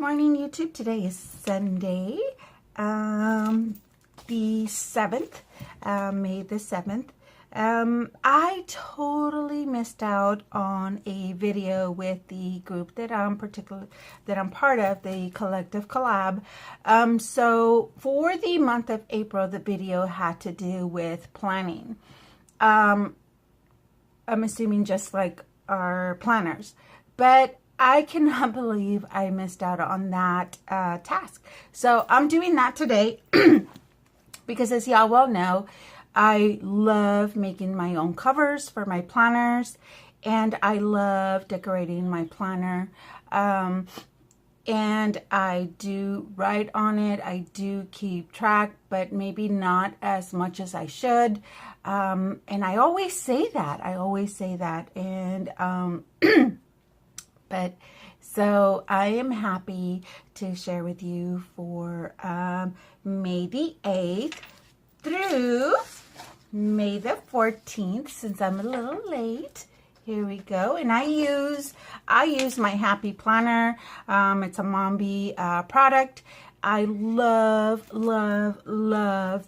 morning, YouTube. Today is Sunday, the 7th, May the 7th. I totally missed out on a video with the group that I'm part of, the collective Calb. So for the month of April, the video had to do with planning. I'm assuming just like our planners, but I cannot believe I missed out on that task. So I'm doing that today because, as y'all well know, I love making my own covers for my planners, and I love decorating my planner. And I do write on it. I do keep track, but maybe not as much as I should. And I always say that. And but so I am happy to share with you for May the 8th through May the 14th, since I'm a little late. Here we go. And I use my Happy Planner. It's a Mombi product. I love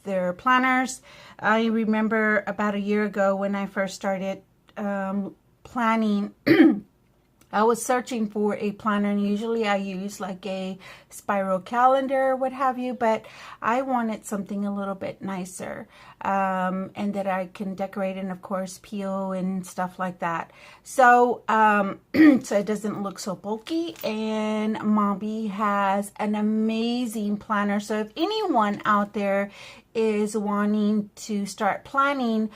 their planners. I remember about a year ago when I first started planning, I was searching for a planner, and usually I use like a spiral calendar or what have you, but I wanted something a little bit nicer, and that I can decorate and of course peel and stuff like that. So, so it doesn't look so bulky, and Mombi has an amazing planner. So if anyone out there is wanting to start planning,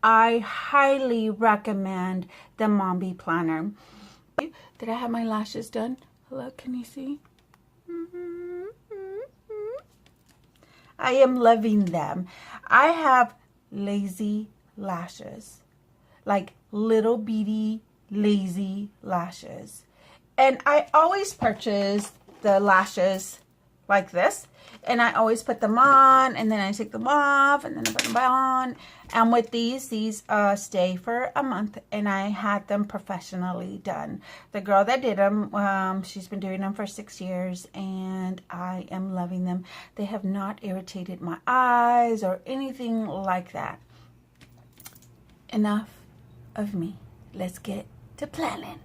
I highly recommend the Mombi planner. Did I have my lashes done? Hello, can you see? I am loving them. I have lazy lashes, like little beady lazy lashes. And I always purchase the lashes like this, and I always put them on, and then I take them off, and then I put them on. And with these stay for a month, and I had them professionally done. The girl that did them, she's been doing them for 6 years, and I am loving them. They have not irritated my eyes or anything like that. Enough of me. Let's get to planning.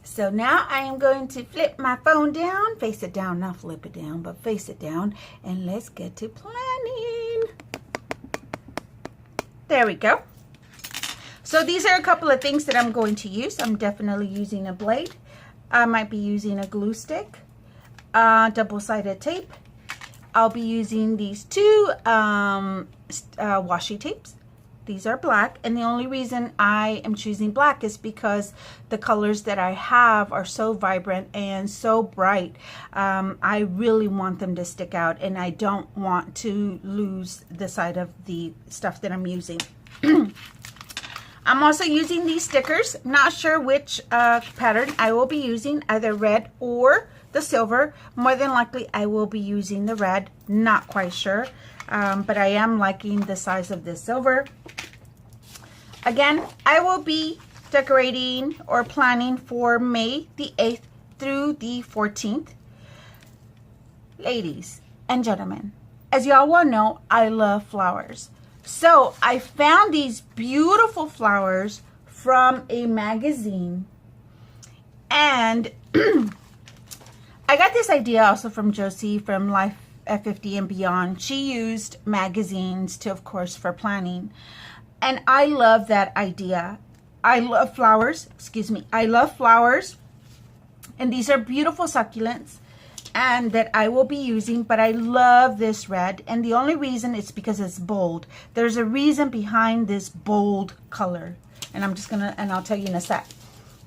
So now I am going to flip my phone down, face it down, not flip it down, but face it down, and let's get to planning. There we go. So these are a couple of things that I'm going to use. I'm definitely using a blade. I might be using a glue stick, double-sided tape. I'll be using these two washi tapes. These are black, and the only reason I am choosing black is because the colors that I have are so vibrant and so bright. I really want them to stick out, and I don't want to lose the side of the stuff that I'm using. I'm also using these stickers. Not sure which pattern I will be using, either red or the silver. More than likely I will be using the red, not quite sure. But I am liking the size of this silver. Again, I will be decorating or planning for May the 8th through the 14th. Ladies and gentlemen, as y'all well know, I love flowers. So I found these beautiful flowers from a magazine, and I got this idea also from Josie from Life at 50 and Beyond. She used magazines to, of course, for planning. And I love that idea. I love flowers. Excuse me. I love flowers. And these are beautiful succulents, and that I will be using. But I love this red. And the only reason is because it's bold. There's a reason behind this bold color. And I'll tell you in a sec.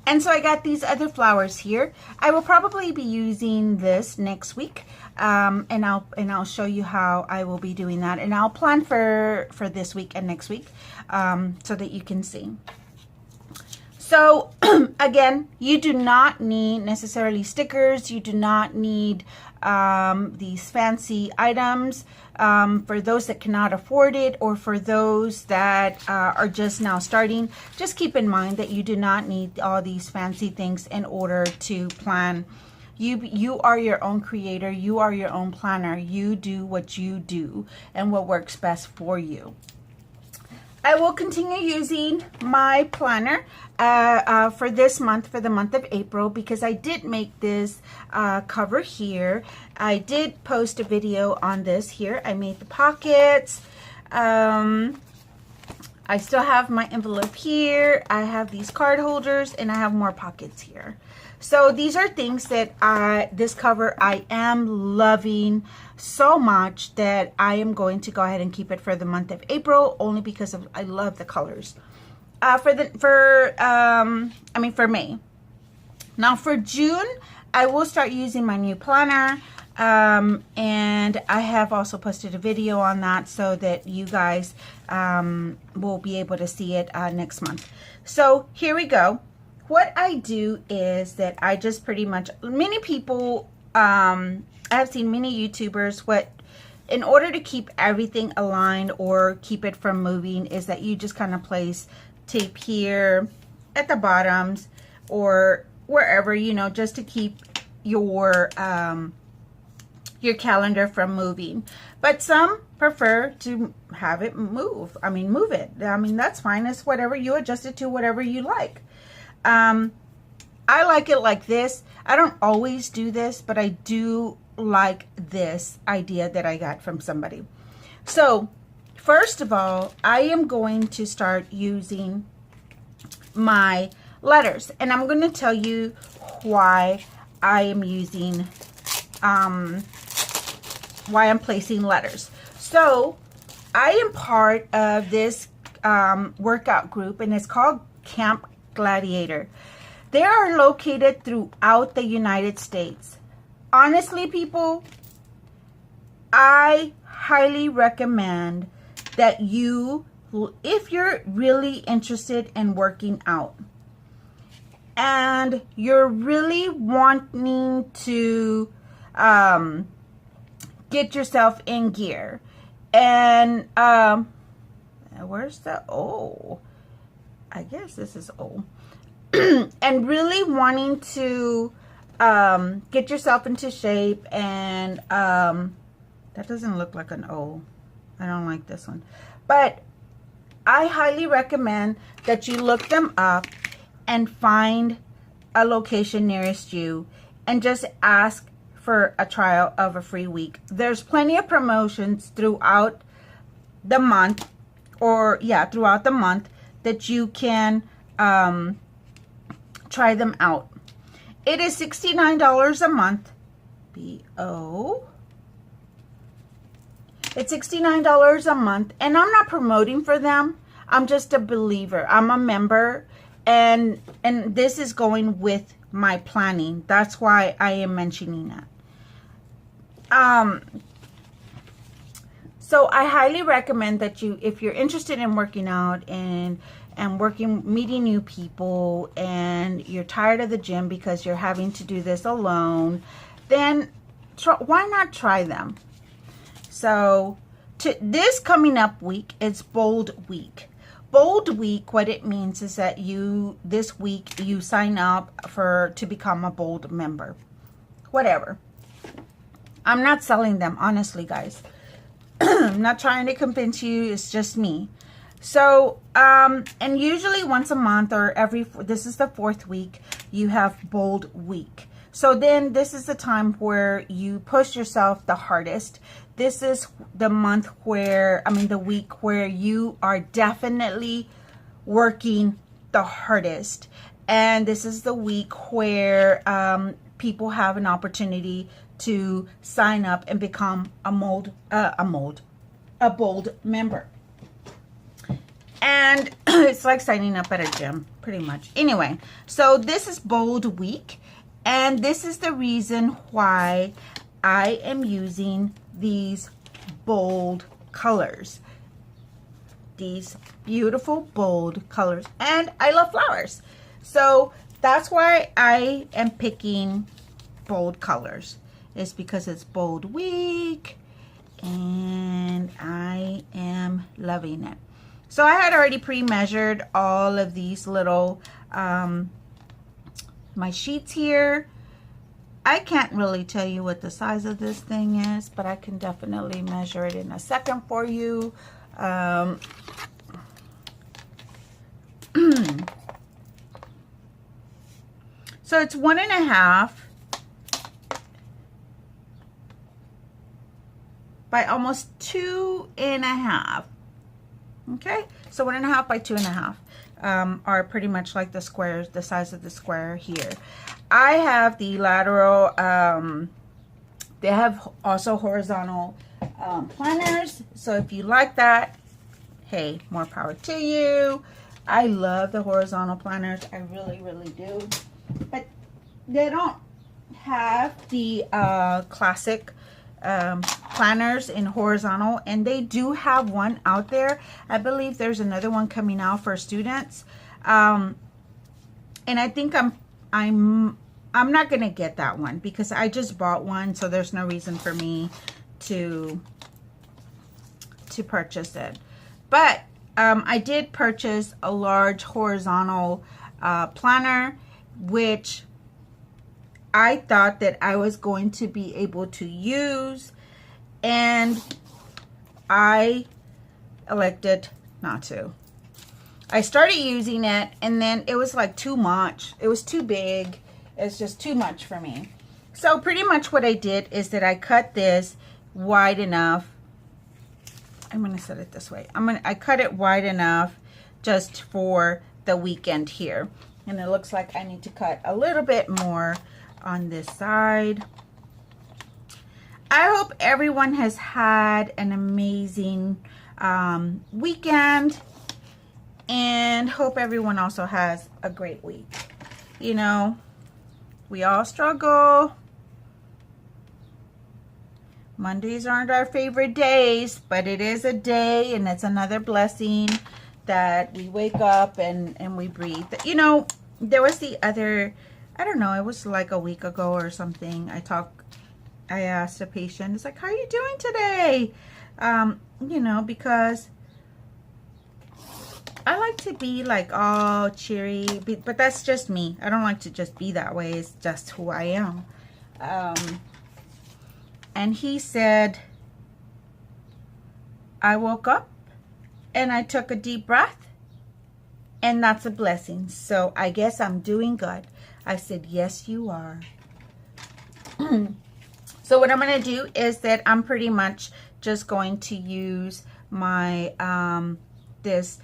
And so I got these other flowers here. I will probably be using this next week, and I'll show you how I will be doing that, and I'll plan for this week and next week, so that you can see. So again, you do not need necessarily stickers. You do not need these fancy items. For those that cannot afford it, or for those that are just now starting, just keep in mind that you do not need all these fancy things in order to plan You are your own creator. You are your own planner. You do what you do and what works best for you. I will continue using my planner for this month, for the month of April, because I did make this cover here. I did post a video on this here. I made the pockets. I still have my envelope here. I have these card holders, and I have more pockets here. So these are things that this cover I am loving so much that I am going to go ahead and keep it for the month of April, only because I love the colors. For May. Now for June, I will start using my new planner. And I have also posted a video on that so that you guys will be able to see it next month. So here we go. What I do is that I just pretty much, many people, I have seen many YouTubers, in order to keep everything aligned or keep it from moving, is that you just kind of place tape here at the bottoms or wherever, you know, just to keep your calendar from moving. But some prefer to have it move. Move it. That's fine. It's whatever you adjust it to, whatever you like. I like it like this. I don't always do this, but I do like this idea that I got from somebody. So first of all, I am going to start using my letters, and I'm going to tell you why I am using, why I'm placing letters. So I am part of this workout group, and it's called Camp Gladiator. They are located throughout the United States. Honestly, people, I highly recommend that you, if you're really interested in working out and you're really wanting to get yourself in gear, and where's the O? I guess this is O. And really wanting to get yourself into shape, and that doesn't look like an O. I don't like this one. But I highly recommend that you look them up and find a location nearest you and just ask for a trial of a free week. There's plenty of promotions throughout the month, throughout the month, that you can try them out. It is $69 a month. It's $69 a month, and I'm not promoting for them. I'm just a believer. I'm a member, and this is going with my planning. That's why I am mentioning that. So I highly recommend that you, if you're interested in working out and meeting new people, and you're tired of the gym because you're having to do this alone, then why not try them? So this coming up week is Bold Week. Bold Week, what it means is that this week you sign up to become a Bold member. Whatever. I'm not selling them, honestly, guys. I'm not trying to convince you. It's just me. So, and usually once a month, or this is the 4th week, you have Bold Week. So then this is the time where you push yourself the hardest. This is the month the week where you are definitely working the hardest. And this is the week where people have an opportunity to sign up and become a Bold member. And it's like signing up at a gym, pretty much. Anyway, so this is Bold Week, and this is the reason why I am using these bold colors. These beautiful bold colors. And I love flowers. So that's why I am picking bold colors. It's because it's Bold Week, and I am loving it. So I had already pre-measured all of these little, my sheets here. I can't really tell you what the size of this thing is, but I can definitely measure it in a second for you. So it's 1.5 by almost 2.5. Okay, so 1.5 by 2.5 are pretty much like the squares, the size of the square here. I have the lateral, they have also horizontal planners, so if you like that, hey, more power to you. I love the horizontal planners, I really, really do. But they don't have the classic planners in horizontal, and they do have one out there. I believe there's another one coming out for students, and I think I'm not gonna get that one because I just bought one, so there's no reason for me to purchase it. But I did purchase a large horizontal planner, which I thought that I was going to be able to use, and I elected not to. I started using it, and then it was like too much. It was too big. It's just too much for me. So pretty much what I did is that I cut this wide enough. I'm going to set it this way. I cut it wide enough just for the weekend here. And it looks like I need to cut a little bit more on this side. I hope everyone has had an amazing weekend, and hope everyone also has a great week. You know, we all struggle. Mondays aren't our favorite days, but it is a day, and it's another blessing that we wake up and we breathe. You know, there was the other, I don't know, it was like a week ago or something. I asked a patient, it's like, how are you doing today? You know, because I like to be like all cheery, but that's just me. I don't like to just be that way. It's just who I am. And he said, I woke up and I took a deep breath, and that's a blessing. So I guess I'm doing good. I said, yes, you are. So what I'm going to do is that I'm pretty much just going to use my, this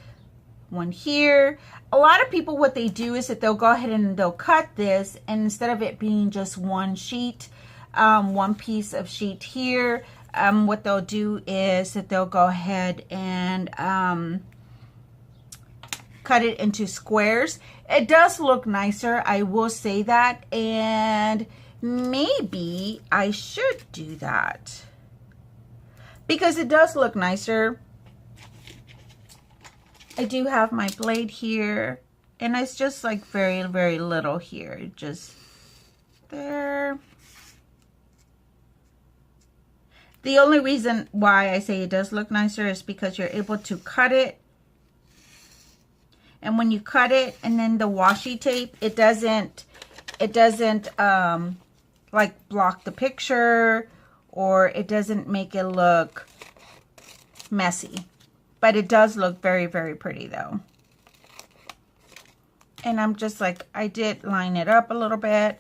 one here. A lot of people, what they do is that they'll go ahead and they'll cut this, and instead of it being just one sheet, one piece of sheet here, what they'll do is that they'll go ahead and cut it into squares. It does look nicer, I will say that, and maybe I should do that because it does look nicer. I do have my blade here, and it's just like very, very little here, just there. The only reason why I say it does look nicer is because you're able to cut it. And when you cut it, and then the washi tape, it doesn't like block the picture, or it doesn't make it look messy. But it does look very, very pretty though. And I'm just like, I did line it up a little bit.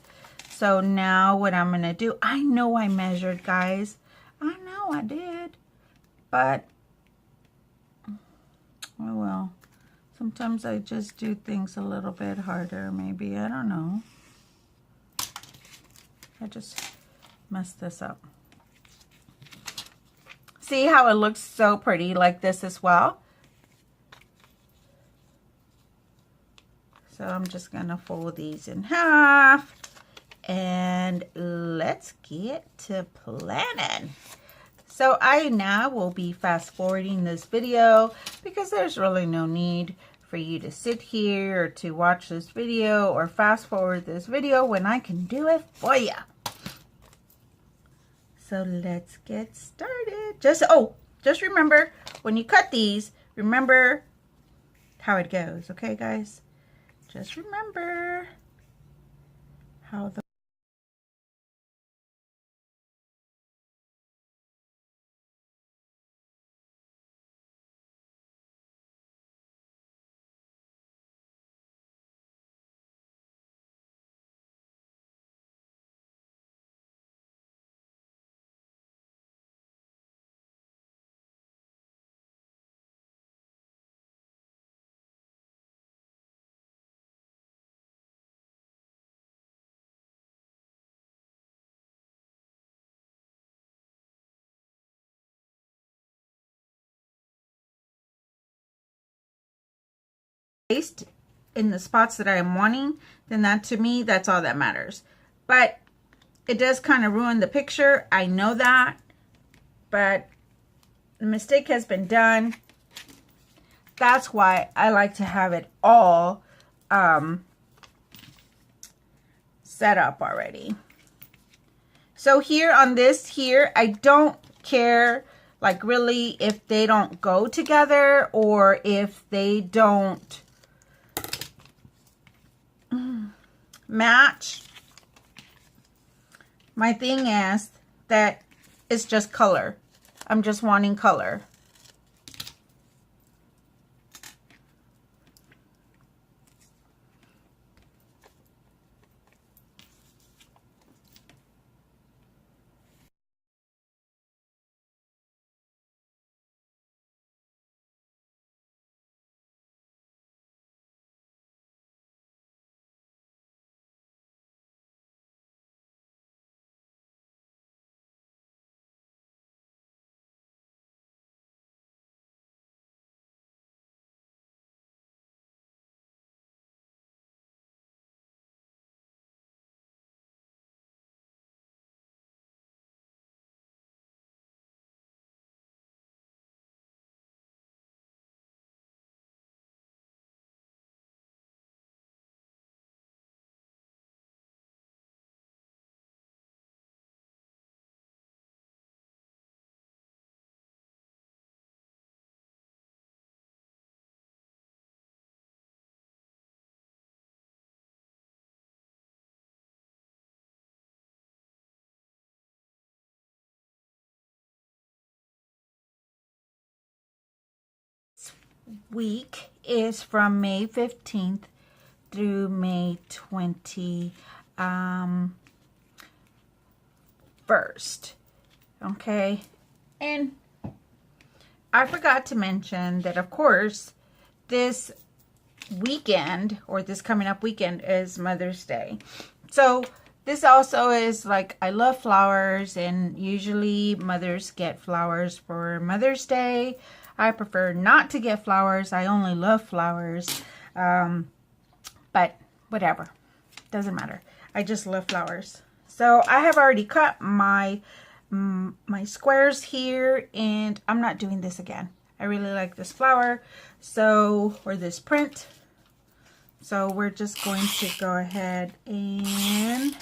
So now what I'm gonna do, I know I measured, guys. I know I did, but oh well. Sometimes I just do things a little bit harder, maybe. I don't know. I just messed this up. See how it looks so pretty like this as well? So I'm just gonna fold these in half, and let's get to planning. So I now will be fast forwarding this video because there's really no need for you to sit here or to watch this video or fast forward this video when I can do it for you. So let's get started. Just remember, when you cut these, remember how it goes, okay guys? Just remember how the placed in the spots that I'm wanting, then that, to me, that's all that matters. But it does kind of ruin the picture. I know that, but the mistake has been done. That's why I like to have it all set up already. So here on this here, I don't care, like, really, if they don't go together or if they don't match. My thing is that it's just color. I'm just wanting color. Week is from May 15th through May 21st. Okay, and I forgot to mention that, of course, this weekend, or this coming up weekend, is Mother's Day. So this also is like, I love flowers, and usually mothers get flowers for Mother's Day. I prefer not to get flowers. I only love flowers. But whatever. Doesn't matter. I just love flowers. So I have already cut my squares here, and I'm not doing this again. I really like this flower, so, or this print. So we're just going to go ahead and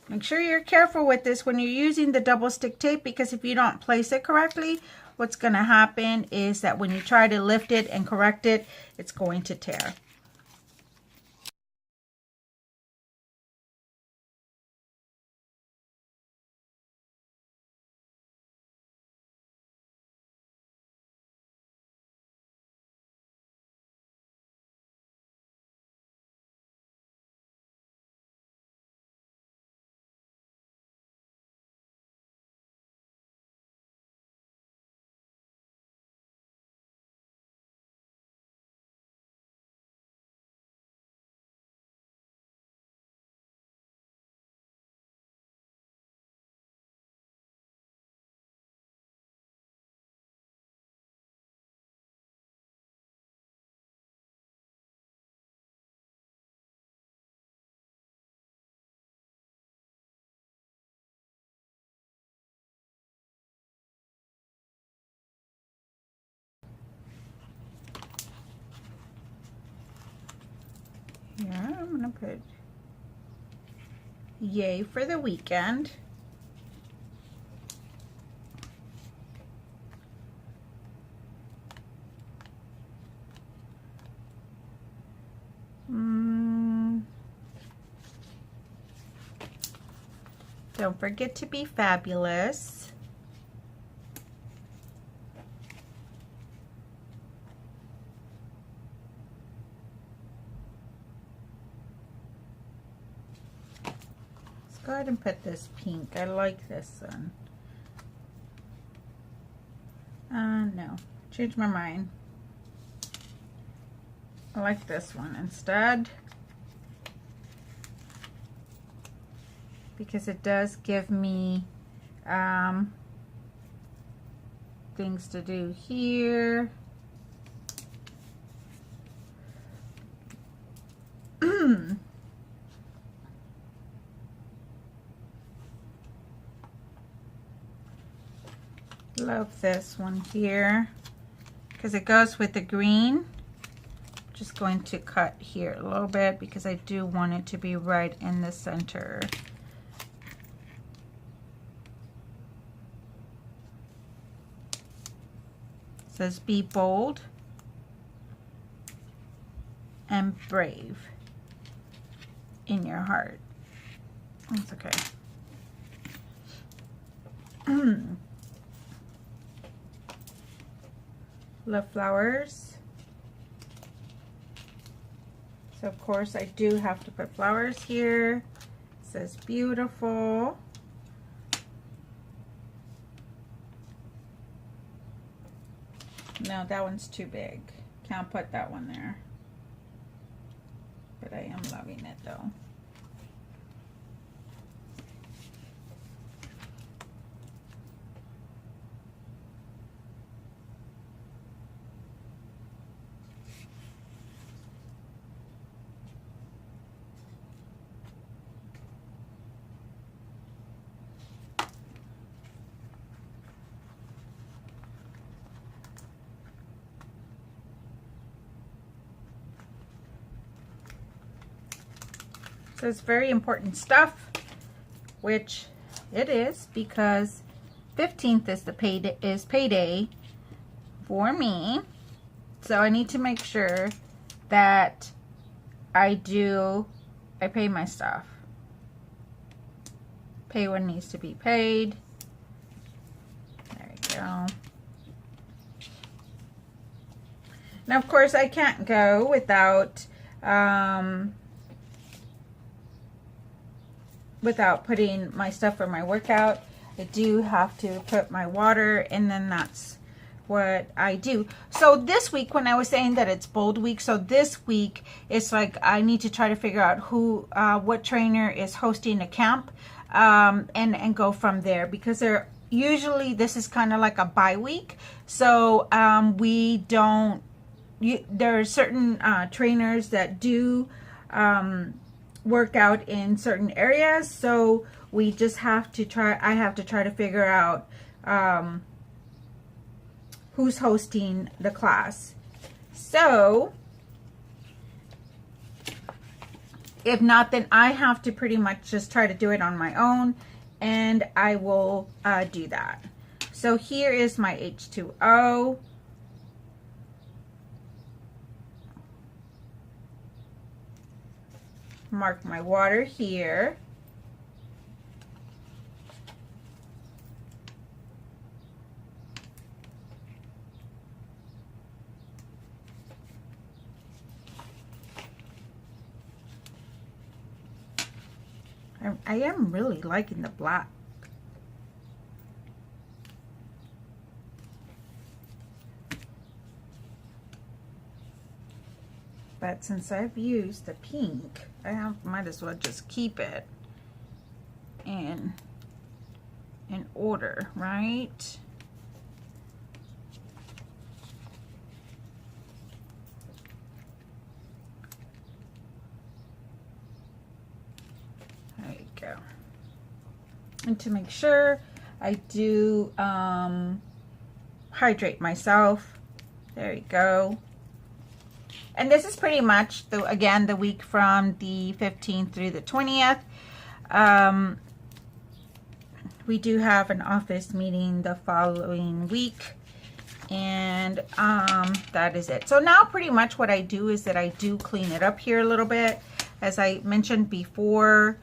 make sure you're careful with this when you're using the double stick tape, because if you don't place it correctly, what's going to happen is that when you try to lift it and correct it, it's going to tear. Here, I'm going to put yay for the weekend. Don't forget to be fabulous. Let's go ahead and put this pink. I like this one. No, change my mind. I like this one instead, because it does give me things to do here. Love this one here because it goes with the green. Just going to cut here a little bit because I do want it to be right in the center. It says be bold and brave in your heart. That's okay. Love flowers. So of course I do have to put flowers here. It says beautiful. No, that one's too big. Can't put that one there. But I am loving it though. So it's very important stuff, which it is because 15th is the payday for me. So I need to make sure that I pay my stuff. Pay what needs to be paid. There you go. Now of course I can't go without putting my stuff for my workout. I do have to put my water, and then that's what I do. So this week, when I was saying that it's bold week, so this week it's like I need to try to figure out who, what trainer is hosting a camp, and go from there, because they're usually, this is kind of like a bye week. So we don't, there are certain trainers that do work out in certain areas, so we just have to try, I have to try to figure out who's hosting the class. So if not, then I have to pretty much just try to do it on my own, and I will do that. So here is my H2O. Mark my water here. I am really liking the black. But since I've used the pink, I might as well just keep it in order, right? There you go. And to make sure I do hydrate myself. There you go. And this is pretty much, again, the week from the 15th through the 20th. We do have an office meeting the following week. And that is it. So now pretty much what I do is that I do clean it up here a little bit. As I mentioned before,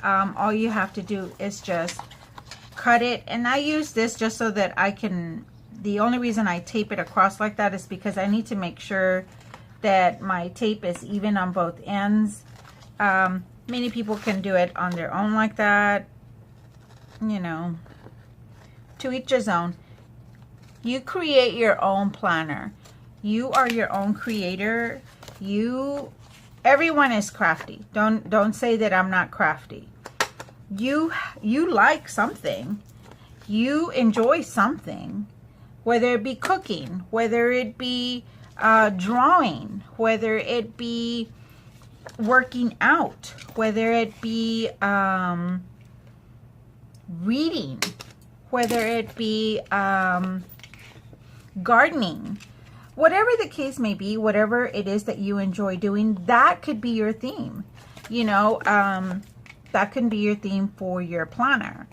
all you have to do is just cut it. And I use this just so that I can, the only reason I tape it across like that is because I need to make sure that my tape is even on both ends. Many people can do it on their own like that. You know, to each his own. You create your own planner. You are your own creator. Everyone is crafty. Don't say that I'm not crafty. You like something. You enjoy something. whether it be cooking, whether it be drawing, whether it be working out, whether it be reading, whether it be gardening, whatever the case may be, whatever it is that you enjoy doing, that could be your theme. You know, that can be your theme for your planner.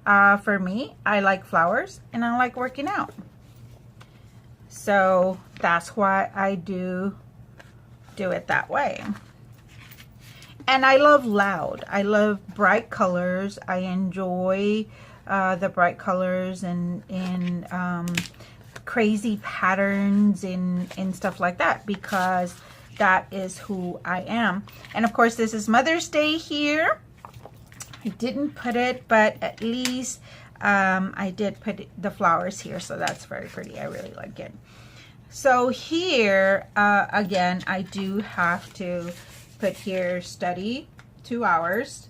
For me, I like flowers and I like working out. So that's why I do it that way. And I love loud. I love bright colors. I enjoy the bright colors and crazy patterns and stuff like that, because that is who I am. And of course, this is Mother's Day here. I didn't put it, but at least I did put the flowers here, so that's very pretty. I really like it. So here, again, I do have to put here study 2 hours.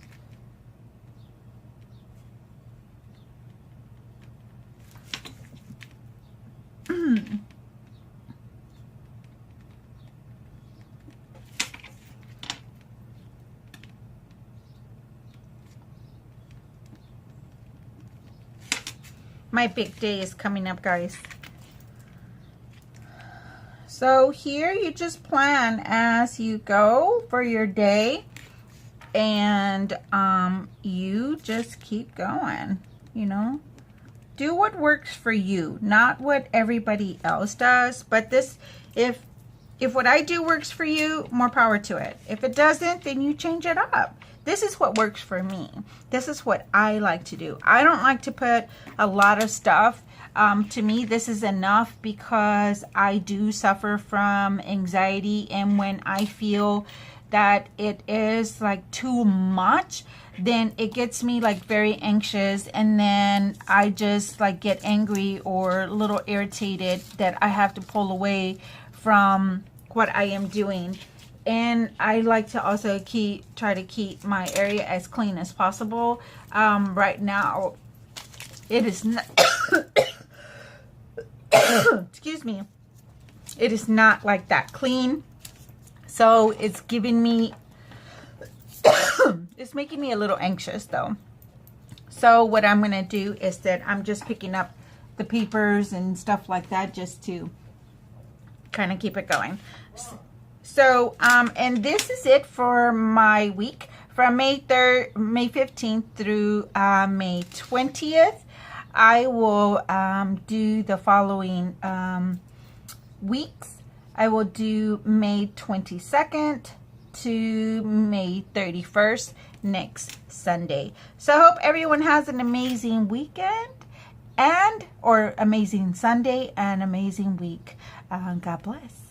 My big day is coming up, guys. So here you just plan as you go for your day, and you just keep going, you know. Do what works for you, not what everybody else does. But this, if what I do works for you, more power to it. If it doesn't, then you change it up. This is what works for me. This is what I like to do. I don't like to put a lot of stuff. To me, this is enough, because I do suffer from anxiety, and when I feel that it is like too much, then it gets me like very anxious, and then I just like get angry or a little irritated that I have to pull away from what I am doing. And I like to also try to keep my area as clean as possible. Right now, it is not, excuse me, it is not like that clean. So it's giving me, it's making me a little anxious though. So what I'm going to do is that I'm just picking up the papers and stuff like that, just to kind of keep it going. So, and this is it for my week from May 15th through May 20th. I will do the following weeks. I will do May 22nd to May 31st next Sunday. So I hope everyone has an amazing weekend or amazing Sunday and amazing week. God bless.